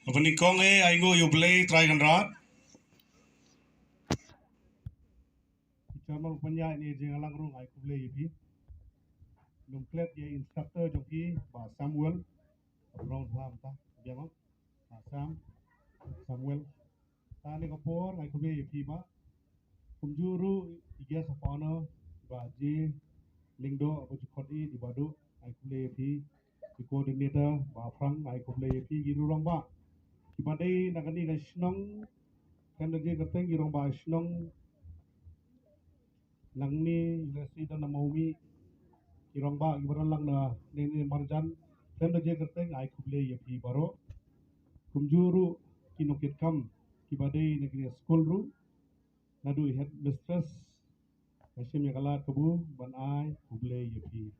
Penikong aingo yublei try kan rat. Chairman penya ni jengalang rung ai kublei yupi. Nungklet ye instructor joki ba Samuel Brown Ham ta biang Sam Samuel ta ni kapor ai kublei yupi ba. Kumjuru guest of honor ba ji Lingdo abu jukodi di badu ai kublei yupi. Di coordinator ba Frank ai kublei yupi giru rong ba. Kibadai nagani ga shnong kan lagi kerteng girong ba shnong nang ni university dan namaumi girong ba gibaran lang na ni marjan kan lagi kerteng ai kuble ya pi baro kumjuru kinukit kam kibadai negeri school ru nadu head mistress Hashim Yakalat kabu ban ai kuble ya pi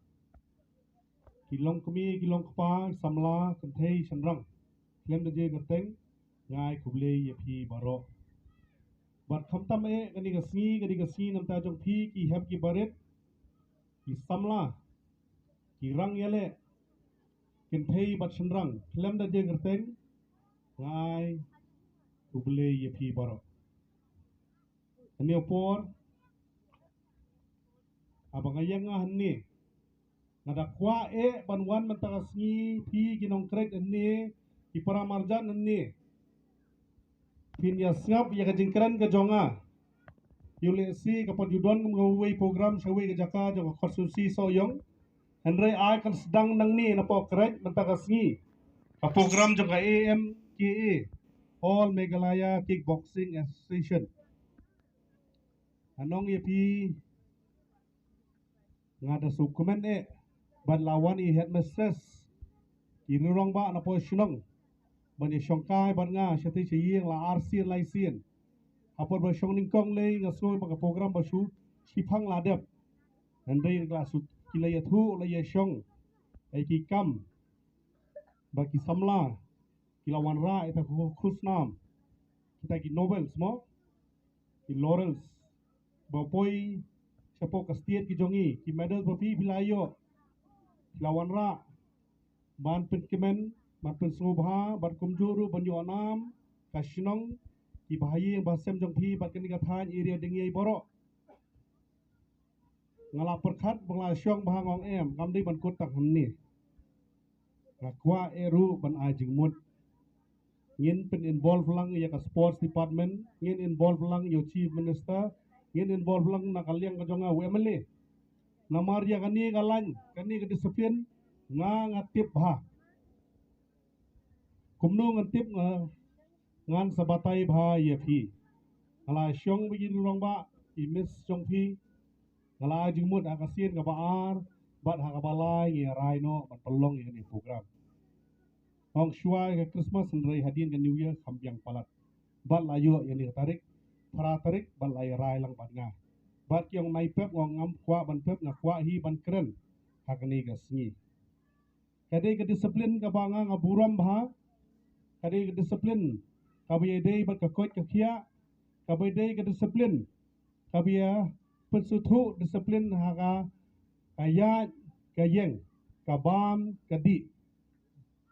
kilong kami kilong kpa samla kentei senrang kan lagi kerteng ngai kuble ya pi baro Bat khamtam kani gasni namta jong phi ki heb ki baret ki samla ki rang yale kin thei bat shenrang klem da je gerteng ngai kuble ye phi baro ani opor abang ayang hanni nada kwa banwan manta gasni phi ki nong kret anni ki para marjan anni pin ya snap ya kajingkran ka jonga Yule si kapag yudon ngaway program sa way kajaka jong konsusi so yong Henry ay kan sedang nang ni na po korek mentakas ni ka program jong ka AMKA All Meghalaya Kickboxing Association anong yapi ngada sukumen ban lawan headmistress irurong ba na po sinong ban syongkai ban nga syati siyeng la arsian laisien apor ba syong ningkong le ngasoy pag program ba su sipang ladep andai la su kilaya thu la ya syong ai ki kam ba ki samla kilawan ra eta khusnam kita ki Nobel smo ki laurels ba poi sapo kastiet ki jongi ki medal ba pi pilayo kilawan ra ban penkemen ban pensubha ban kumjuru ban yonam kashnong ki bahayi basem jong phi bat kani kathan area dingi boro ngala perkhat bangla syong bahangong kamdi ban kut tak hamni rakwa eru ban ajing mut ngin pen involve lang ya ka sports department ngin involve lang yo chief minister ngin involve lang nakaliang ka jonga wemele namar ya kani galan kani ka disiplin ngatip bha kumnu ngatip ngan sabatai bha ye phi ala syong bigi rong ba imis syong phi ala jingmut akasien ka baar bat hakabalai ngi raino bat pelong ini program Hong shua ke Christmas nrai hadin ke New Year kampiang palat bat layo ini tarik para tarik bat lay rai lang bat nga bat yang nai pep ngong ngam kwa ban pep nga kwa hi ban keren hakani ga sngi kade ke disiplin ka banga ngaburam bha kade ke disiplin kabiye dei bat ka kot ka khia kabiye dei ke disiplin kabiya pensuthu disiplin haga kaya kayeng kabam kadi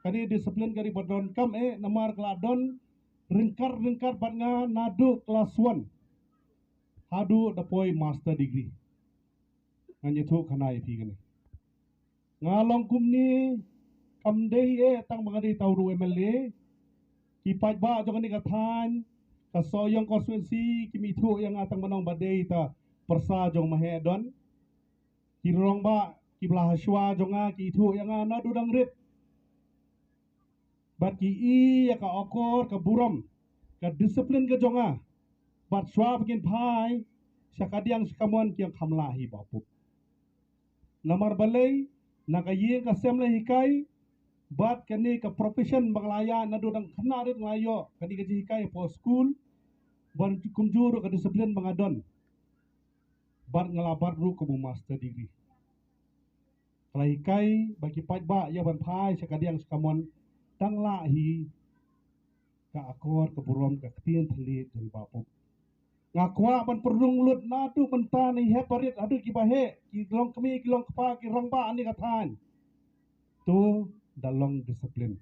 kani disiplin kari badon kam namar kladon ringkar bat nga nadu kelas 1 hadu dapoi master degree nganye thu khanai phi gani ngalong kumni kamdei tang bangadi tawru MLA ki pajba jongani kathan ka soyong konstituensi kimi thu yang atang manong badei ta persa jong mahedon ki rong ba ki belah shwa jonga ki thu yang nadu dangrit bat ki ya ka okor ka buram ka disiplin ka jonga bat shwa bikin phai sakadiang sakamon kiang khamla hi bapu namar balai nakaye ka semle hikai bat kani ka profession baglaya nadu dang khanarit ngayo kani ka hikai po school ban kumjur ka disiplin bangadon bat ngalabat ru ko master degree kai bagi pajba ya ban phai sakadiang sakamon tangla hi ka akor ke burom ka tien thli jeng bapu ngakwa ban perung lut nadu benta ni he parit adu ki bahe ki long kami ki long kpa ki rong ba ani kathan tu dalong disiplin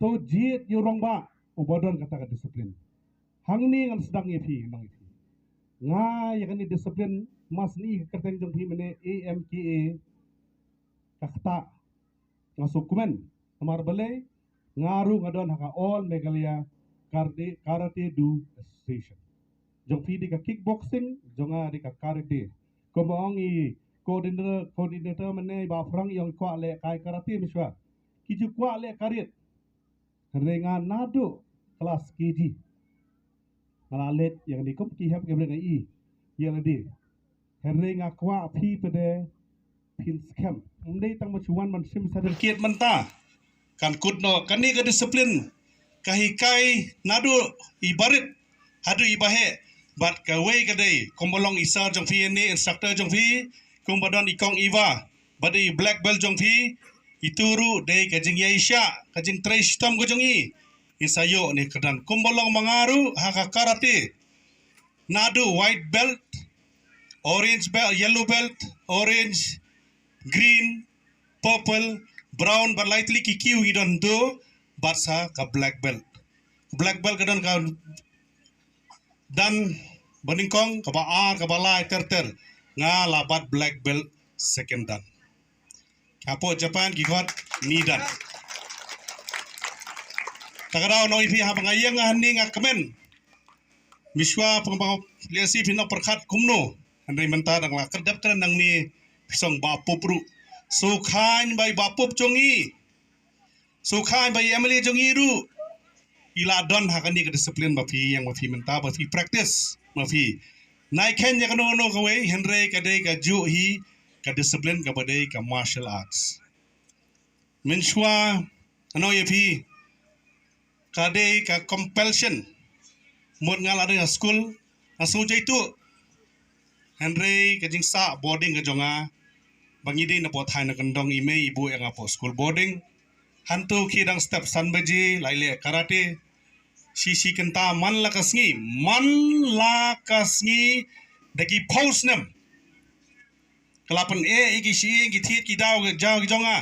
tu jit yu rong ba ubodon kata ka disiplin. Hang ni ngan sedang yepi nang yepi. Nga yang ni disiplin mas ni kerteng jong pi mene AMKA kakta ngasukumen amar bale ngaru ngadon haka all Meghalaya Karate Do Association. Jong pi di ka kickboxing, jonga di ka karate. Komong i coordinator mene ba frang yang kwa le kai karate miswa. Kiju kwa le karit. Renga nado kelas KG. Malalet yang di kom ki hap ke brenga i. Yang di. Renga kwa pi pede pin scam. Mendai tang machuan man sim sadar kiet menta. Kan kudno kani ka disiplin kahikai nado ibarit hadu ibahe bat ka wei kadai kombolong isar jong pi ni instructor jong pi kumbadon ikong iwa badi black belt jong pi ituru dei kajing yaisha kajing trace tom ko jong i isayo ni kedan kombolong mangaru haka karate nado white belt orange belt yellow belt orange green purple brown but lightly kikiu hidon do batsa ka black belt kadon ka dan beningkong ka baar ka balai ter nga labat black belt second dan kapo Japan gigot ni dan takadaw no ipi ha pangayang nga hani nga kemen miswa pangpang liasi pina perkat kumno andai menta dang la kedap kan nang ni pisong bapupru sukhain bai bapup jongi sukhain bai emily jongi ru iladon hakani ke disiplin mafi yang mafi menta mafi practice mafi naiken ya kano no kawe henry kadai ka ju hi ka disiplin ka badai ka martial arts minshwa ano yepi kadai ka compulsion mod ngal ada school asu jaitu henry kajing sa boarding ka jonga bangide na po thai na kandong ime ibu yang apo school boarding hantu kidang step sanbaji laile karate sisi kenta man lakasngi dagi post nem kelapan iki si iki tit ki daw jaw jonga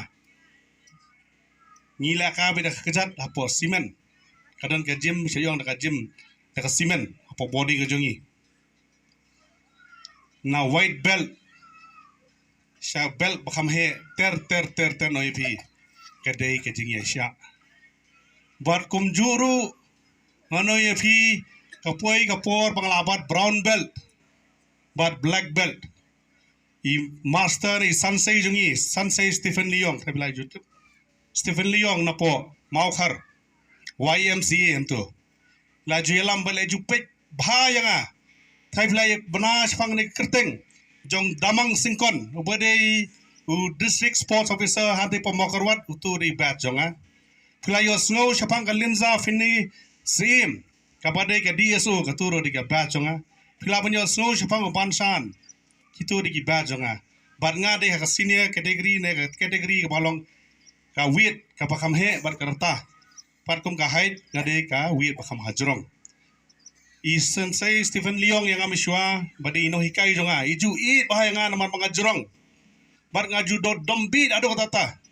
ngila ka beda kejat apo simen kadang ke gym sayong ka gym ka simen apo body ke jongi na white belt sha belt bakam he ter no ipi kadai ke jingi sha bar kumjuru ano yepi kapoi kapor panglabat brown belt but black belt i master i sansei jungi sansei Stephen Leong tabilai YouTube Stephen Leong na po maukhar YMCA ento la juelam bal ejupek bhayanga tabilai banas phang ni kerteng jong damang singkon ubade district sports officer hati pemokorwat uturi bat jonga Filayo snow syapang kalinza fini sim kapadai ka DSO katuro di ka bajonga pila banyo snow syapang upansan kitu di ka bajonga bat nga de ka senior category ne category ka balong ka wit ka pakam he bat karta pat kum ka height nga de ka wit pakam hajrong i sensei Stephen Leong yang amiswa badi ino hikai jonga iju i bahaya nga naman mga jrong bat nga judo dombi ado katata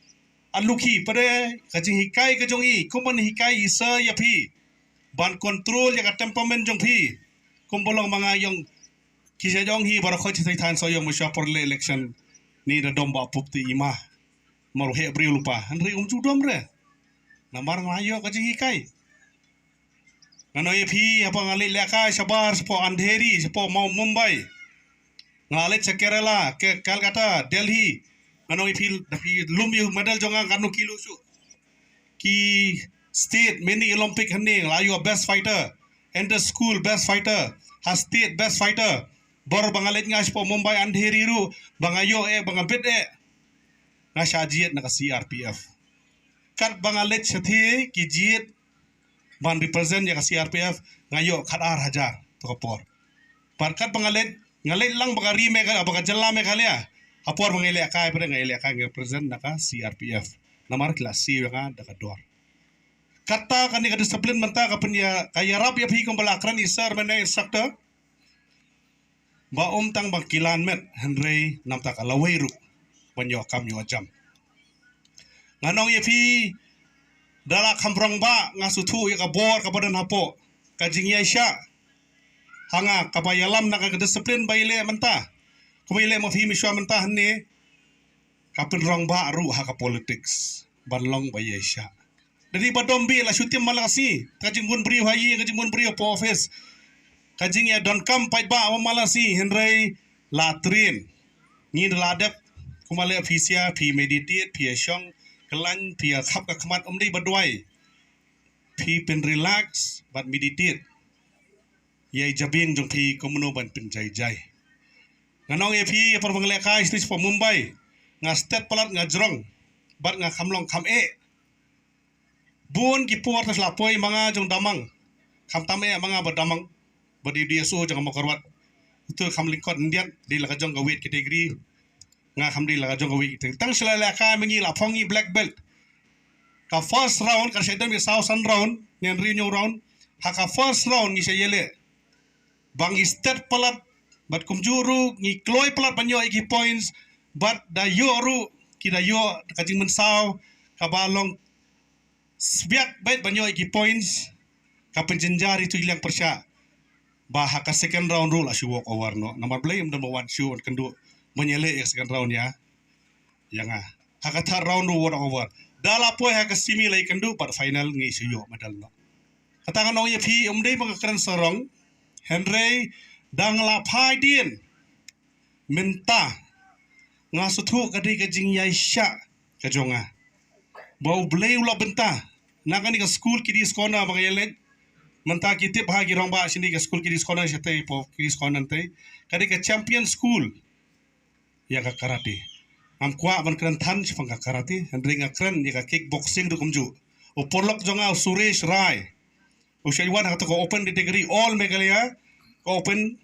aluki pada kajing hikai ke jongi kuman hikai isa ya pi ban kontrol ya ka temperament jong pi kumbolong mga yung kisya jong hi barakot chitai tan so yung musya por election ni da domba pupti ima maru he bri lupa andre judom re namar ngayo kajing hikai ngano ye pi apa ngali leka sabar spo andheri spo mau Mumbai ngalit sa Kerala ke Calcutta Delhi ano ipil dapi lumi medal jonga kanu kilo su ki state mini Olympic hani layo best fighter enter school best fighter has state best fighter bor bangalit nga po Mumbai andheri ru bangayo bangabit nga shajiet na ka CRPF kat bangalit sathi ki jiet ban represent ya ka CRPF ngayo khadar hajar to kapor parkat bangalit ngalit lang baka rime ka baka jalame kalia apor mangile kai pada ngile kai represent naka CRPF namar klasi nga daka dor kata kani ka disiplin menta ka penya kaya rap ya phi kom balakran isar mena instructor ba tang bangkilan met henry namta ka lawairu banyo kam yo jam nganong ye phi dala kamprong ba ngasutu ya kabor kabadan hapo kajing yaisha hanga kabayalam na disiplin baile menta kumaile mafi miswa menta hanne kapin rong ba ru haka politics banlong bayaisha dari badombi la syutim malasi kajing bun beri hayi kajing bun beri po office kajing ya don kam pai ba malasi henry latrin ni ladap kumale ofisia pi meditate pi syong kelan pi khap ka khmat umdi badwai pi pen relax but meditate yai jabing jong pi komuno ban pen jai jai nganong e pi par bangle ka istris po mumbai nga state palat nga jrong bat nga khamlong kham e bun ki por tas lapoi manga jong damang kham tam e manga badamang badi dia so jong makarwat itu kham lingkot ndian di la jong gawit category nga kham di la jong gawit tang sela la ka mengi la phongi black belt ka first round ka sedan bi southern round nen renew round ha ka first round ni sayele bang state palat bat kumjuru ni kloi palat banyo iki points bat da yoru kida yo kajing mensau ka balong sbiak bait banyo iki points ka penjenjari tu ilang persya bah ka second round rule asu walk over no number blame number 1 show kendu menyele second round ya yang ha ka third round walk over dala poi ha ka simi lai kendu but final ngi suyo medal no katangan ong ye phi umdei mangakran sorong henry dang la phai dien minta ngasutu kadai kajing yaisha kajonga bau bleu la benta nakani ka school kidi skona bagayelen menta kitip ha girong ba sini ka school kidi skona sate po kidi skona ntai kadai ka champion school ya ka karate am kwa ban kran than chpang ka karate henry ngakran ya ka kickboxing du kumju o porlok jonga suresh rai o shaiwan ha to ko open category all megalaya open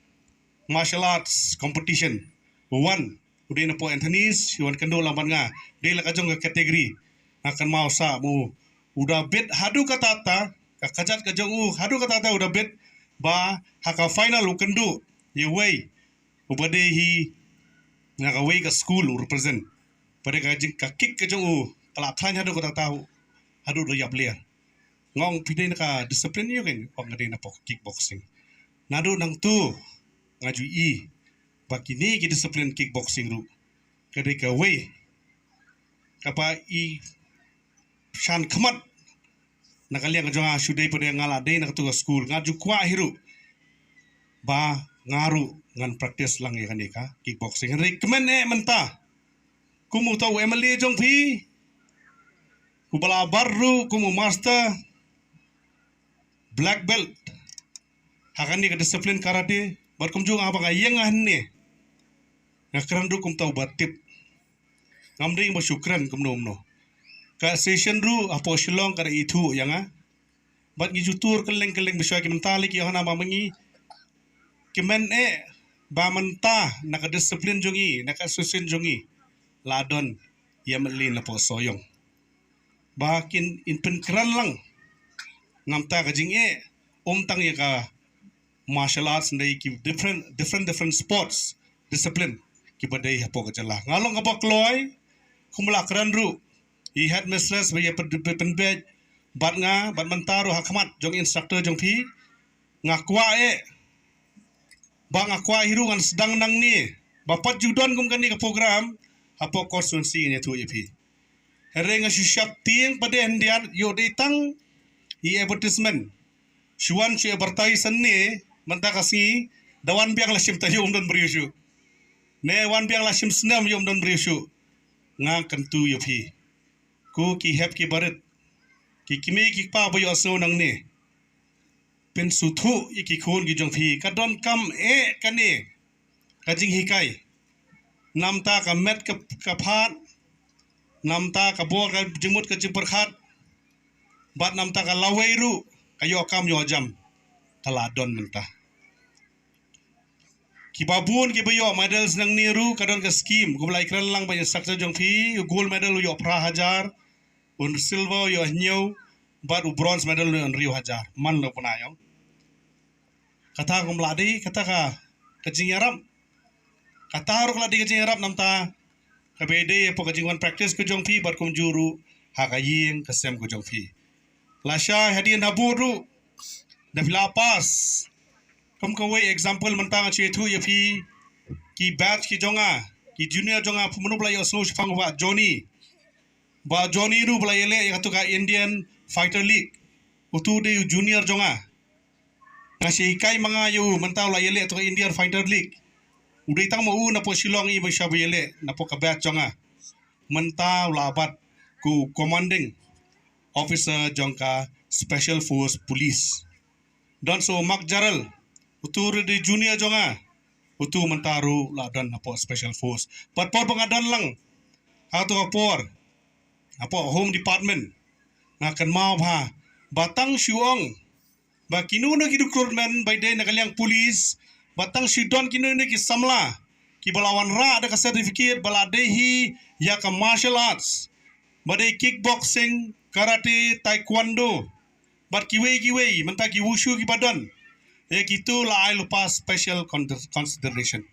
martial arts competition one udah na po Anthony's yuan kendo lamban nga di la kajong ka kategori akan mau sa mu udah bet hadu katata ka kajat kajong hadu katata udah bet ba haka final u kendo ye way ubade hi nga ka way ka school represent pada kajing ka kick kajong kala khan hadu katata hadu do yap ler ngong pide na ka discipline yo ken ong ngade na po kickboxing nadu nang tu ngaju i bakini ki disiplin kickboxing ru kadai ka way kapa i shan khmat nakaliang jonga sudai pada ngala dei nak tu school ngaju kwa hiru ba ngaru ngan practice lang ya kanika kickboxing recommend e menta kumu tau emily jong phi kubala baru kumu master black belt hakani ka disiplin karate barkum jung apa ka yang hanne ngakran ru kum tau batip ngamring ba syukran kum no ka session ru apo shilong kada itu yang bat ngi jutur keleng biswa ki mentali ki hana mamangi kimen e ba menta naka disiplin jungi naka susun jungi ladon yamli na po soyong bakin in penkran lang ngamta ka jing e tang ya ka martial arts ndai ki different sports discipline ki badai hapo ka jala ngalong ka bakloi kumla kran ru i head mistress ba ye penbej bat nga bat mentaru hakmat jong instructor jong phi ngakwa e ba ngakwa hiru ngan sedang nang ni bapat judon kum kan ni ka program hapo konstituensi nya tu ye phi hereng syap tieng pada hendian yo ditang i advertisement Shuan Shia Bartai Sanne Mantakasi Dawan Biang Lashim Tayum dan Briushu Ne wan Biang Lashim Snam Yum dan Briushu Nga Kantu Yopi Ku ki hep ki barit Ki kimi ki pa bayo aso nang ne Pen suthu iki khun ki jong phi Kadon kam e kane Kajing hikai Namta ka met ka phat Namta ka bo ka jimut ka jiperkhat Bat namta ka lawai ru kayo kam yo jam taladon mentah ki babun ki bayo medals nang niru kadon ka scheme ko blai kran lang banyak saksa jong phi gold medal yo pra hajar un silver yo new bat u bronze medal yo rio hajar man lo puna yo kata ko mladi kata ka kajing arab kata ro kladi kajing arab namta ka bede po kajing wan practice ko jong phi bat kum juru ha ka ying kasem ko jong phi Lasha hadian haburu. Da filapas. Kam kawai example mentang tu ya pi ki batch ki jonga ki junior jonga pemenu belai oslo shpang wa Johnny. Ba Johnny ru belai ele yang tu ka Indian Fighter League. Utu de junior jonga. Nasi ikai manga yu mentau la ele tu ka Indian Fighter League. Udai tang mau na po Shillong i ba shabu ele na po ka batch jonga. Mentau labat ku commanding officer jongka Special Force Police. Dan so Mak Jaral utur di junior jonga utu mentaru ladan apo Special Force. Patpor pengadan lang atau apor apo Home Department na kan mau ha batang syuong ba kinu na ki recruitment by day na kaliang police batang sidon kinu na ki samla ki balawan ra ada ka certificate baladehi ya ka martial arts badai kickboxing karate taekwondo bat kiwei mentaki wushu ki badan kitu la ai lupa special consideration